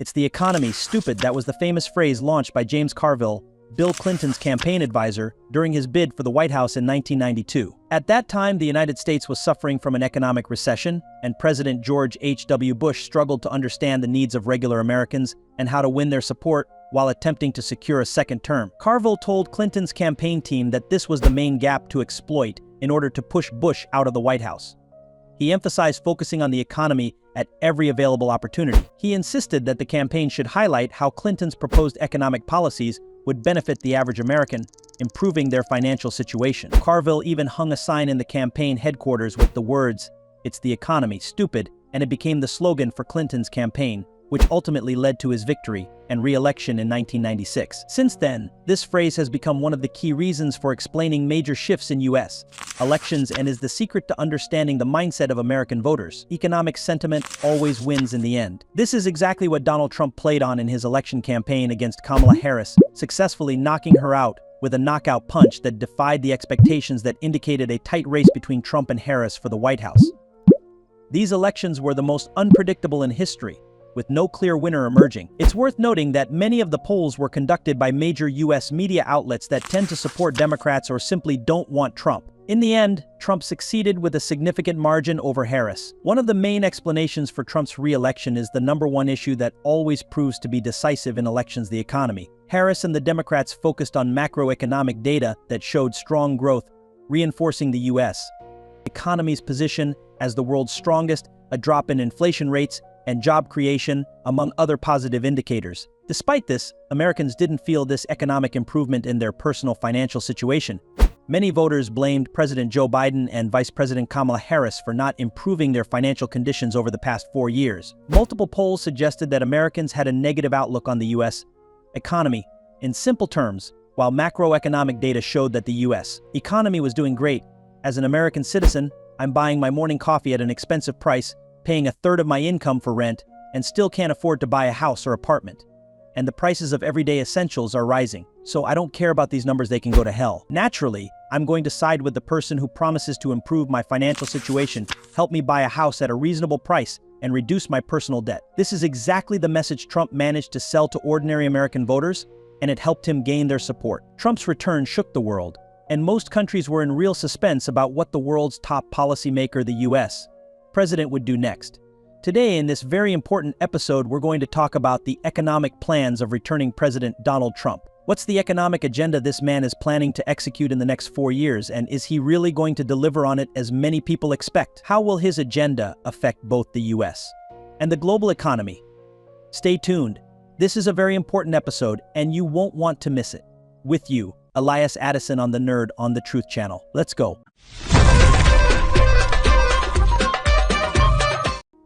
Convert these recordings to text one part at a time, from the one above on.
It's the economy, stupid. That was the famous phrase launched by James Carville, Bill Clinton's campaign advisor, during his bid for the White House in 1992. At that time, the United States was suffering from an economic recession, and President George H.W. Bush struggled to understand the needs of regular Americans and how to win their support while attempting to secure a second term. Carville told Clinton's campaign team that this was the main gap to exploit in order to push Bush out of the White House. He emphasized focusing on the economy at every available opportunity. He insisted that the campaign should highlight how Clinton's proposed economic policies would benefit the average American, improving their financial situation. Carville even hung a sign in the campaign headquarters with the words, "It's the economy, stupid," and it became the slogan for Clinton's campaign, which ultimately led to his victory and re-election in 1996. Since then, this phrase has become one of the key reasons for explaining major shifts in U.S. elections and is the secret to understanding the mindset of American voters. Economic sentiment always wins in the end. This is exactly what Donald Trump played on in his election campaign against Kamala Harris, successfully knocking her out with a knockout punch that defied the expectations that indicated a tight race between Trump and Harris for the White House. These elections were the most unpredictable in history, with no clear winner emerging. It's worth noting that many of the polls were conducted by major U.S. media outlets that tend to support Democrats or simply don't want Trump. In the end, Trump succeeded with a significant margin over Harris. One of the main explanations for Trump's re-election is the number one issue that always proves to be decisive in elections: the economy. Harris and the Democrats focused on macroeconomic data that showed strong growth, reinforcing the U.S. economy's position as the world's strongest, a drop in inflation rates, and job creation, among other positive indicators. Despite this, Americans didn't feel this economic improvement in their personal financial situation. Many voters blamed President Joe Biden and Vice President Kamala Harris for not improving their financial conditions over the past 4 years. Multiple polls suggested that Americans had a negative outlook on the U.S. economy. In simple terms, while macroeconomic data showed that the U.S. economy was doing great, as an American citizen, I'm buying my morning coffee at an expensive price, paying a third of my income for rent, and still can't afford to buy a house or apartment. And the prices of everyday essentials are rising. So I don't care about these numbers, they can go to hell. Naturally, I'm going to side with the person who promises to improve my financial situation, help me buy a house at a reasonable price, and reduce my personal debt. This is exactly the message Trump managed to sell to ordinary American voters, and it helped him gain their support. Trump's return shook the world, and most countries were in real suspense about what the world's top policymaker, the U.S. president, would do next. Today, in this very important episode, we're going to talk about the economic plans of returning President Donald Trump. What's the economic agenda this man is planning to execute in the next 4 years, and is he really going to deliver on it as many people expect? How will his agenda affect both the U.S. and the global economy? Stay tuned. This is a very important episode, and you won't want to miss it. With you, Elias Addison on the Nerd on the Truth Channel. Let's go.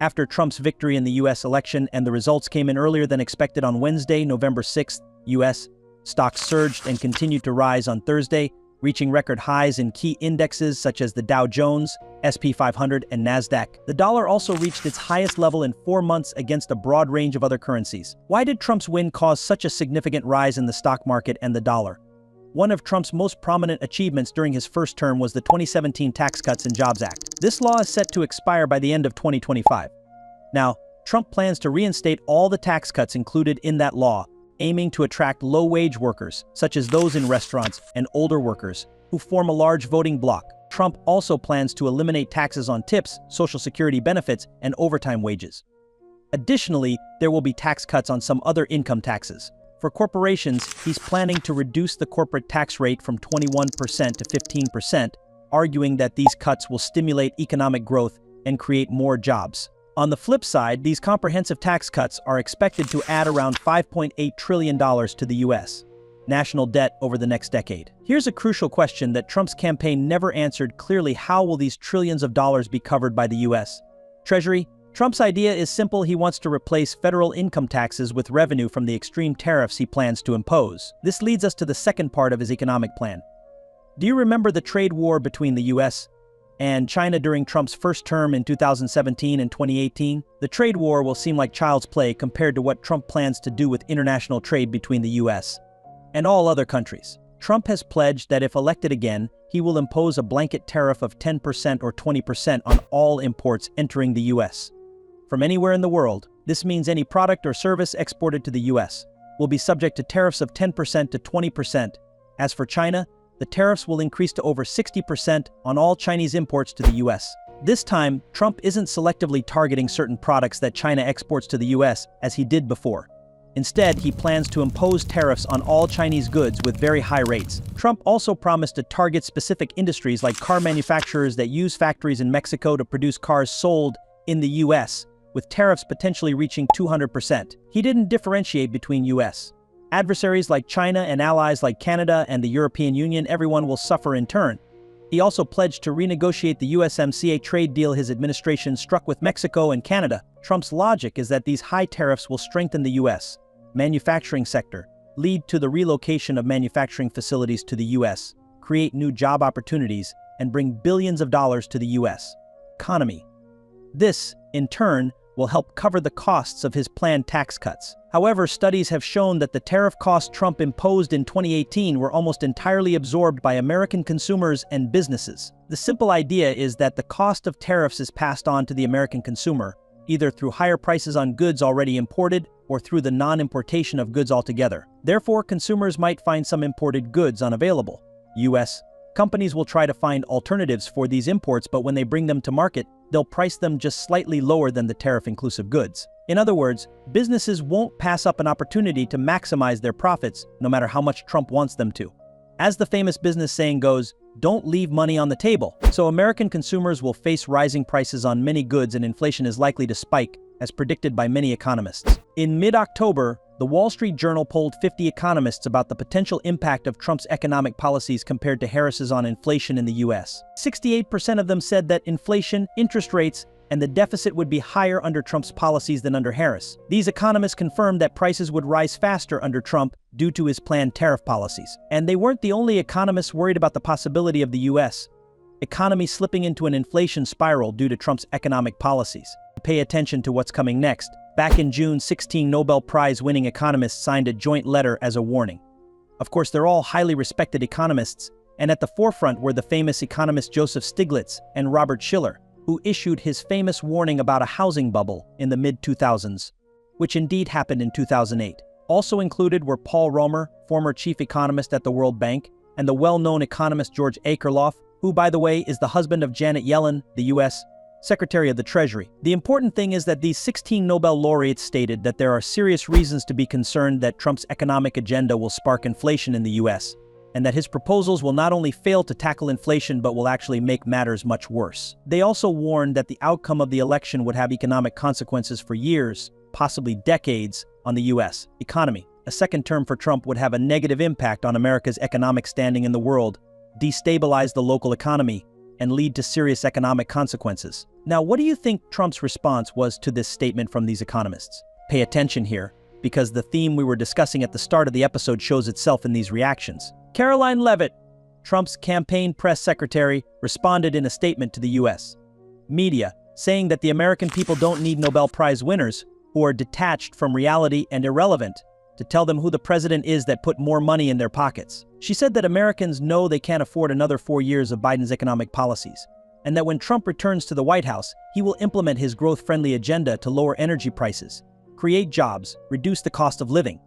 After Trump's victory in the U.S. election and the results came in earlier than expected on Wednesday, November 6th, U.S. stocks surged and continued to rise on Thursday, reaching record highs in key indexes such as the Dow Jones, S&P 500, and NASDAQ. The dollar also reached its highest level in 4 months against a broad range of other currencies. Why did Trump's win cause such a significant rise in the stock market and the dollar? One of Trump's most prominent achievements during his first term was the 2017 Tax Cuts and Jobs Act. This law is set to expire by the end of 2025. Now, Trump plans to reinstate all the tax cuts included in that law, aiming to attract low-wage workers, such as those in restaurants, and older workers, who form a large voting bloc. Trump also plans to eliminate taxes on tips, Social Security benefits, and overtime wages. Additionally, there will be tax cuts on some other income taxes. For corporations, he's planning to reduce the corporate tax rate from 21% to 15%, arguing that these cuts will stimulate economic growth and create more jobs. On the flip side, these comprehensive tax cuts are expected to add around $5.8 trillion to the U.S. national debt over the next decade. Here's a crucial question that Trump's campaign never answered clearly: how will these trillions of dollars be covered by the U.S. Treasury? Trump's idea is simple. He wants to replace federal income taxes with revenue from the extreme tariffs he plans to impose. This leads us to the second part of his economic plan. Do you remember the trade war between the U.S. and China during Trump's first term in 2017 and 2018? The trade war will seem like child's play compared to what Trump plans to do with international trade between the U.S. and all other countries. Trump has pledged that if elected again, he will impose a blanket tariff of 10% or 20% on all imports entering the U.S. from anywhere in the world. This means any product or service exported to the US will be subject to tariffs of 10% to 20%. As for China, the tariffs will increase to over 60% on all Chinese imports to the US. This time, Trump isn't selectively targeting certain products that China exports to the US as he did before. Instead, he plans to impose tariffs on all Chinese goods with very high rates. Trump also promised to target specific industries like car manufacturers that use factories in Mexico to produce cars sold in the US, with tariffs potentially reaching 200%. He didn't differentiate between US adversaries like China and allies like Canada and the European Union. Everyone will suffer in turn. He also pledged to renegotiate the USMCA trade deal his administration struck with Mexico and Canada. Trump's logic is that these high tariffs will strengthen the US manufacturing sector, lead to the relocation of manufacturing facilities to the US, create new job opportunities, and bring billions of dollars to the US economy. This, in turn, will help cover the costs of his planned tax cuts. However, studies have shown that the tariff costs Trump imposed in 2018 were almost entirely absorbed by American consumers and businesses. The simple idea is that the cost of tariffs is passed on to the American consumer, either through higher prices on goods already imported or through the non-importation of goods altogether. Therefore, consumers might find some imported goods unavailable. US companies will try to find alternatives for these imports, but when they bring them to market, they'll price them just slightly lower than the tariff-inclusive goods. In other words, businesses won't pass up an opportunity to maximize their profits, no matter how much Trump wants them to. As the famous business saying goes, don't leave money on the table. So American consumers will face rising prices on many goods and inflation is likely to spike, as predicted by many economists. In mid-October, the Wall Street Journal polled 50 economists about the potential impact of Trump's economic policies compared to Harris's on inflation in the US. 68% of them said that inflation, interest rates, and the deficit would be higher under Trump's policies than under Harris. These economists confirmed that prices would rise faster under Trump due to his planned tariff policies. And they weren't the only economists worried about the possibility of the US economy slipping into an inflation spiral due to Trump's economic policies. Pay attention to what's coming next. Back in June, 16 Nobel Prize-winning economists signed a joint letter as a warning. Of course, they're all highly respected economists, and at the forefront were the famous economists Joseph Stiglitz and Robert Shiller, who issued his famous warning about a housing bubble in the mid-2000s, which indeed happened in 2008. Also included were Paul Romer, former chief economist at the World Bank, and the well-known economist George Akerlof, who, by the way, is the husband of Janet Yellen, the U.S. Secretary of the Treasury. The important thing is that these 16 Nobel laureates stated that there are serious reasons to be concerned that Trump's economic agenda will spark inflation in the U.S., and that his proposals will not only fail to tackle inflation but will actually make matters much worse. They also warned that the outcome of the election would have economic consequences for years, possibly decades, on the U.S. economy. A second term for Trump would have a negative impact on America's economic standing in the world, destabilize the local economy, and lead to serious economic consequences. Now, what do you think Trump's response was to this statement from these economists? Pay attention here, because the theme we were discussing at the start of the episode shows itself in these reactions. Caroline Leavitt, Trump's campaign press secretary, responded in a statement to the U.S. media, saying that the American people don't need Nobel Prize winners who are detached from reality and irrelevant to tell them who the president is that put more money in their pockets. She said that Americans know they can't afford another 4 years of Biden's economic policies, and that when Trump returns to the White House, he will implement his growth-friendly agenda to lower energy prices, create jobs, reduce the cost of living,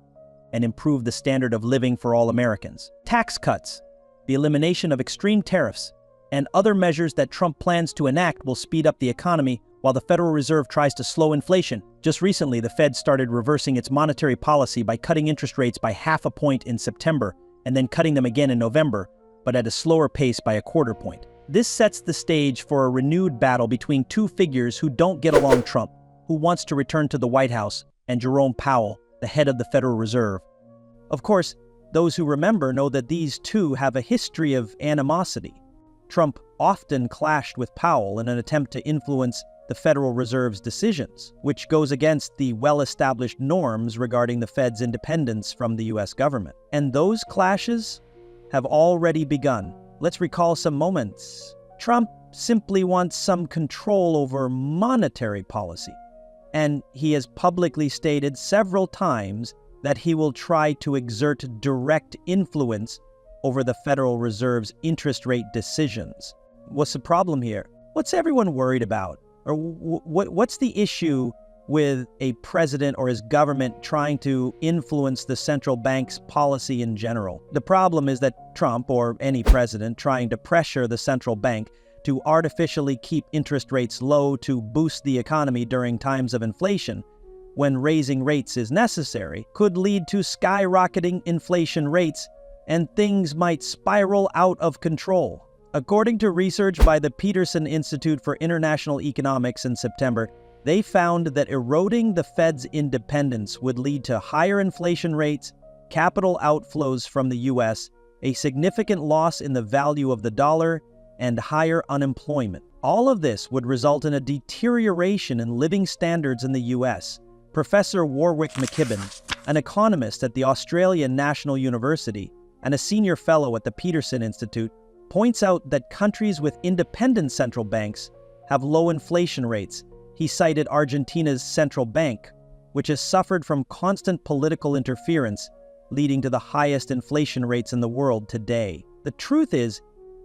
and improve the standard of living for all Americans. Tax cuts, the elimination of extreme tariffs, and other measures that Trump plans to enact will speed up the economy while the Federal Reserve tries to slow inflation. Just recently, the Fed started reversing its monetary policy by cutting interest rates by 0.5 point in September and then cutting them again in November, but at a slower pace by 1/4 point. This sets the stage for a renewed battle between two figures who don't get along: Trump, who wants to return to the White House, and Jerome Powell, the head of the Federal Reserve. Of course, those who remember know that these two have a history of animosity. Trump often clashed with Powell in an attempt to influence the Federal Reserve's decisions, which goes against the well-established norms regarding the Fed's independence from the US government. And those clashes have already begun. Let's recall some moments. Trump simply wants some control over monetary policy, and he has publicly stated several times that he will try to exert direct influence over the Federal Reserve's interest rate decisions. What's the problem here? What's everyone worried about? Or what's the issue with a president or his government trying to influence the central bank's policy in general. The problem is that Trump, or any president trying to pressure the central bank to artificially keep interest rates low to boost the economy during times of inflation, when raising rates is necessary, could lead to skyrocketing inflation rates, and things might spiral out of control. According to research by the Peterson Institute for International Economics in September, they found that eroding the Fed's independence would lead to higher inflation rates, capital outflows from the U.S., a significant loss in the value of the dollar, and higher unemployment. All of this would result in a deterioration in living standards in the U.S. Professor Warwick McKibben, an economist at the Australian National University and a senior fellow at the Peterson Institute, points out that countries with independent central banks have low inflation rates. He cited Argentina's central bank, which has suffered from constant political interference, leading to the highest inflation rates in the world today. The truth is,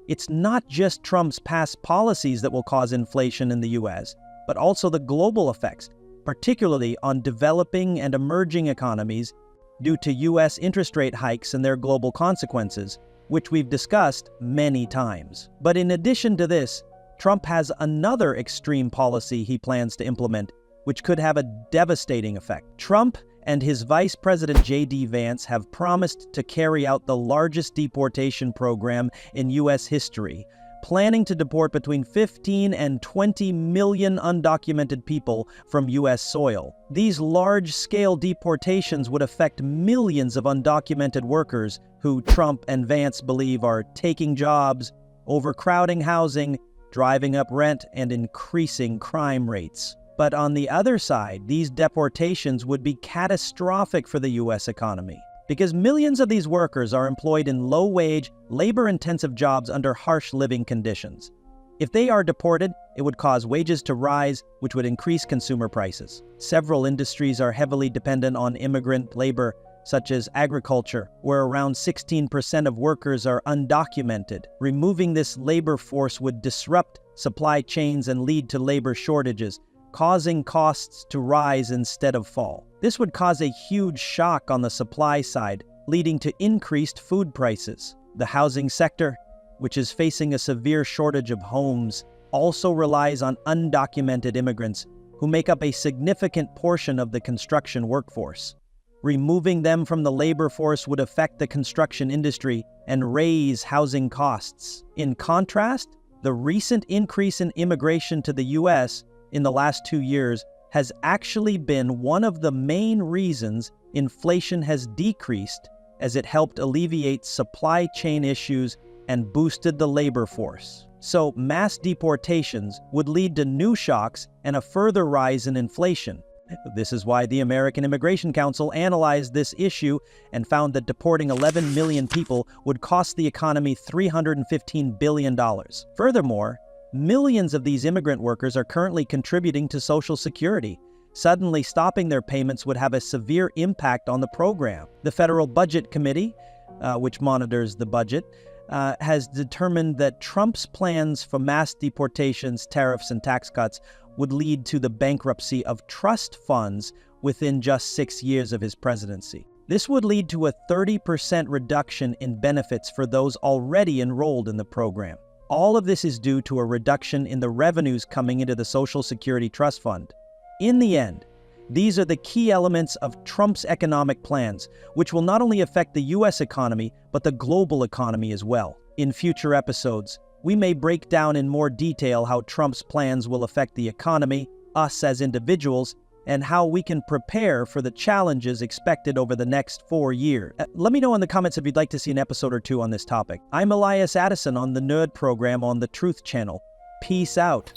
it's not just Trump's past policies that will cause inflation in the US, but also the global effects, particularly on developing and emerging economies due to US interest rate hikes and their global consequences, which we've discussed many times. But in addition to this, Trump has another extreme policy he plans to implement, which could have a devastating effect. Trump and his Vice President J.D. Vance have promised to carry out the largest deportation program in U.S. history, planning to deport between 15 and 20 million undocumented people from U.S. soil. These large-scale deportations would affect millions of undocumented workers who Trump and Vance believe are taking jobs, overcrowding housing, driving up rent, and increasing crime rates. But on the other side, these deportations would be catastrophic for the U.S. economy, because millions of these workers are employed in low-wage, labor-intensive jobs under harsh living conditions. If they are deported, it would cause wages to rise, which would increase consumer prices. Several industries are heavily dependent on immigrant labor, such as agriculture, where around 16% of workers are undocumented. Removing this labor force would disrupt supply chains and lead to labor shortages, causing costs to rise instead of fall. This would cause a huge shock on the supply side, leading to increased food prices. The housing sector, which is facing a severe shortage of homes, also relies on undocumented immigrants who make up a significant portion of the construction workforce. Removing them from the labor force would affect the construction industry and raise housing costs. In contrast, the recent increase in immigration to the U.S. in the last 2 years has actually been one of the main reasons inflation has decreased, as it helped alleviate supply chain issues and boosted the labor force. So mass deportations would lead to new shocks and a further rise in inflation. This is why the American Immigration Council analyzed this issue and found that deporting 11 million people would cost the economy $315 billion. Furthermore, millions of these immigrant workers are currently contributing to Social Security. Suddenly stopping their payments would have a severe impact on the program. The Federal Budget Committee, which monitors the budget, has determined that Trump's plans for mass deportations, tariffs, and tax cuts would lead to the bankruptcy of trust funds within just 6 years of his presidency. This would lead to a 30% reduction in benefits for those already enrolled in the program. All of this is due to a reduction in the revenues coming into the Social Security Trust Fund. In the end, these are the key elements of Trump's economic plans, which will not only affect the U.S. economy, but the global economy as well. In future episodes, we may break down in more detail how Trump's plans will affect the economy, us as individuals, and how we can prepare for the challenges expected over the next 4 years. Let me know in the comments if you'd like to see an episode or two on this topic. I'm Elias Addison on the Nerd Program on the Truth Channel. Peace out.